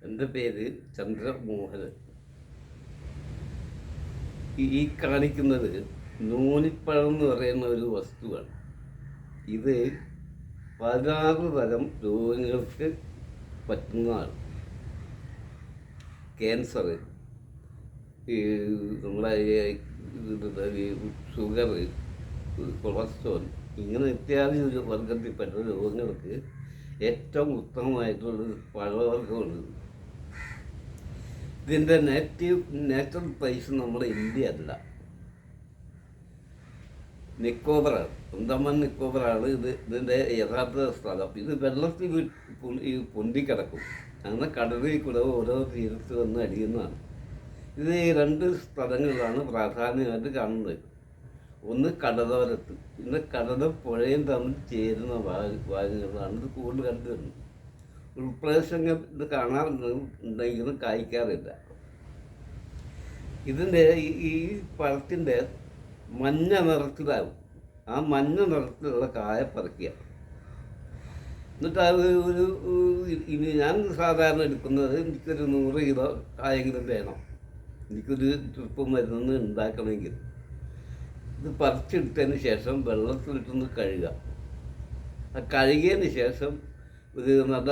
എൻ്റെ പേര് ചന്ദ്രമോഹനൻ. ഈ കാണിക്കുന്നത് നൂനിപ്പഴം എന്ന് പറയുന്ന ഒരു വസ്തുവാണ്. ഇത് 16 തരം രോഗങ്ങൾക്ക് പറ്റുന്നതാണ്. ക്യാൻസർ, ഈ നമ്മുടെ ഷുഗർ, കൊളസ്ട്രോൾ, ഇങ്ങനെ ഇത്യാദി ഒരു വർഗത്തിൽപ്പെട്ട രോഗങ്ങൾക്ക് ഏറ്റവും ഉത്തമമായിട്ടുള്ളൊരു പഴവർഗ്ഗമാണ്. ഇതിൻ്റെ നാച്ചുറൽ പ്ലേസ് നമ്മുടെ ഇന്ത്യ അല്ല, നിക്കോബറാണ്. അന്തമാൻ നിക്കോബറാണ് ഇതിൻ്റെ യഥാർത്ഥ സ്ഥലം. ഇത് വെള്ളത്തിൽ പൊന്തിക്കിടക്കും. അങ്ങനെ കടലിൽ കൂടെ ഓരോ തീരത്ത് വന്ന് അടിയുന്നതാണ്. ഇത് 2 സ്ഥലങ്ങളിലാണ് പ്രാധാന്യമായിട്ട് കാണുന്നത്. ഒന്ന് കടലോരത്ത്, പിന്നെ കടലും പുഴയും തമ്മിൽ ചേരുന്ന ഭാഗങ്ങളിലാണ് ഇത് കൂടുതൽ കണ്ടുവരുന്നത്. ഉൾപ്രദേശങ്ങൾ ഇത് കാണാറുണ്ടെങ്കിലും കായ്ക്കാറില്ല. ഇതിൻ്റെ ഈ പഴത്തിൻ്റെ മഞ്ഞ നിറത്തിലാവും. ആ മഞ്ഞ നിറത്തിലുള്ള കായ പറിക്കുക. എന്നിട്ട് അത് ഇനി ഞാൻ സാധാരണ എടുക്കുന്നത്, എനിക്കൊരു 100 കിലോ കായെങ്കിലും വേണം എനിക്കൊരു ട്രിപ്പ് മരുന്ന് ഉണ്ടാക്കണമെങ്കിൽ. ഇത് പറിച്ചെടുത്തതിന് ശേഷം വെള്ളത്തിലിട്ടൊന്ന് കഴുകുക. ആ കഴുകിയതിന് ശേഷം ഒരു നല്ല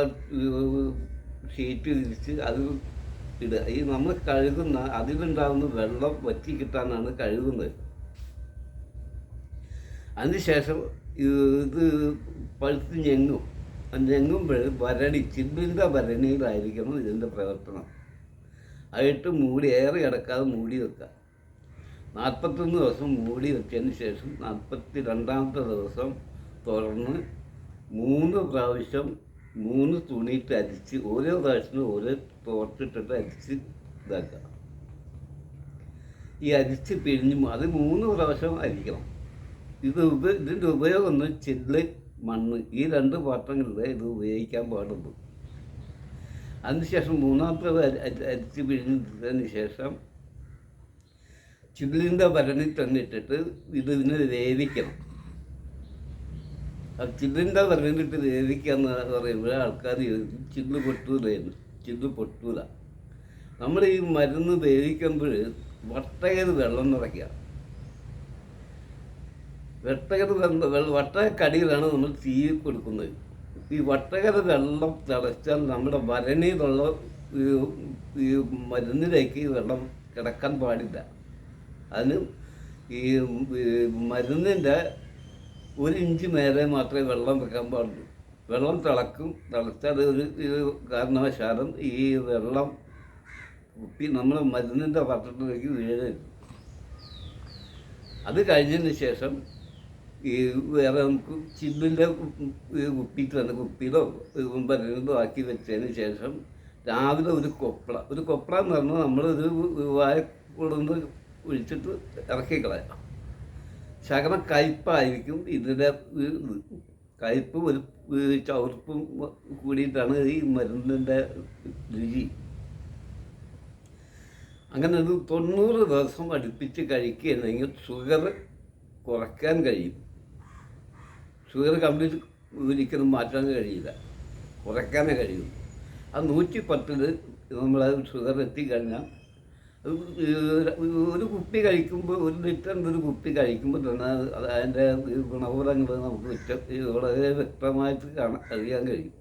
ഷീറ്റ് വിരിച്ച് അത് ഇടുക. ഈ നമ്മൾ കഴുകുന്ന അതിലുണ്ടാകുന്ന വെള്ളം വറ്റി കിട്ടാനാണ് കഴുകുന്നത്. അതിനുശേഷം ഇത് പഴുത്ത് ഞെങ്ങുമ്പോൾ ചില്ലിൻ്റെ ഭരണിയിലായിരിക്കണം ഇതിൻ്റെ പ്രവർത്തനം. അതിട്ട് മൂടി ഏറെ കിടക്കാതെ മൂടി വെക്കുക. 41 ദിവസം മൂടി വെച്ചതിന് ശേഷം 42ാമത്തെ ദിവസം തുറന്ന് 3 പ്രാവശ്യം 3 തുണിയിട്ട് അരിച്ച്, ഓരോ പ്രാവശ്യവും ഓരോ തോർത്തിട്ടിട്ട് അരിച്ച് ഇതാക്കുക. ഈ അരിച്ച് പിഴിഞ്ഞ് അത് 3 പ്രാവശ്യം അരിക്കണം. ഇതിൻ്റെ ഉപയോഗം ഒന്ന് ചില്ല്, മണ്ണ്, ഈ 2 പാത്രങ്ങളിലേ ഇത് ഉപയോഗിക്കാൻ പാടുള്ളൂ. അതിനുശേഷം 3ാമത്തെ അരിച്ച് പിഴിഞ്ഞതിന് ശേഷം ചില്ലിൻ്റെ ഭരണി തന്നെ ഇട്ടിട്ട് ഇതിനെ വേവിക്കണം. ആ ചില്ലിൻ്റെ ഭരണിയിട്ട് വേവിക്കുക എന്ന് പറയുമ്പോൾ ആൾക്കാർ ചില്ല് പൊട്ടൂലായിരുന്നു. ചില്ല് പൊട്ടൂല. നമ്മൾ ഈ മരുന്ന് വേവിക്കുമ്പോൾ വട്ടയത് വെള്ളം നിറയ്ക്കുക. വട്ടക്കടിയിലാണ് നമ്മൾ തീ കൊടുക്കുന്നത്. ഈ വട്ടകര വെള്ളം തിളച്ചാൽ നമ്മുടെ ഭരണിയിലുള്ള ഈ മരുന്നിലേക്ക് വെള്ളം കിടക്കാൻ പാടില്ല. അതിന് ഈ മരുന്നിൻ്റെ 1 ഇഞ്ച് മേലെ മാത്രമേ വെള്ളം വെക്കാൻ പാടുള്ളൂ. വെള്ളം തിളച്ചാൽ ഒരു കാരണവശാലും ഈ വെള്ളം നമ്മൾ മരുന്നിൻ്റെ പാത്രത്തിലേക്ക് വീഴരുത്. അത് കഴിഞ്ഞതിന് ശേഷം ഈ വേറെ നമുക്ക് ചില്ലിൻ്റെ കുപ്പിയിലോ ഭരണിയിലോ ആക്കി വെച്ചതിന് ശേഷം രാവിലെ ഒരു കൊപ്ര എന്ന് പറഞ്ഞാൽ നമ്മളൊരു വായ കൊണ്ടുവന്ന് ഒഴിച്ചിട്ട് ഇറക്കിക്കളയാം. ശകലം കയ്പ്പായിരിക്കും ഇതിൻ്റെ കയ്പ്പ്, ഒരു ചവർപ്പും കൂടിയിട്ടാണ് ഈ മരുന്നിൻ്റെ രുചി. അങ്ങനെ ഒരു 90 ദിവസം അടുപ്പിച്ച് കഴിക്കുകയാണെങ്കിൽ ഷുഗർ കുറയ്ക്കാൻ കഴിയും. ഷുഗർ കംപ്ലീറ്റ് ഒരിക്കലും മാറ്റാൻ കഴിയില്ല, കുറയ്ക്കാനേ കഴിയും. ആ 110 നമ്മൾ ഷുഗർ എത്തിക്കഴിഞ്ഞാൽ ഒരു കുപ്പി കഴിക്കുമ്പോൾ, 1 ലിറ്ററിൻ്റെ ഒരു കുപ്പി കഴിക്കുമ്പോൾ തന്നെ അതിൻ്റെ ഗുണഫലങ്ങൾ നമുക്ക് വളരെ വ്യക്തമായിട്ട് അറിയാൻ കഴിയും.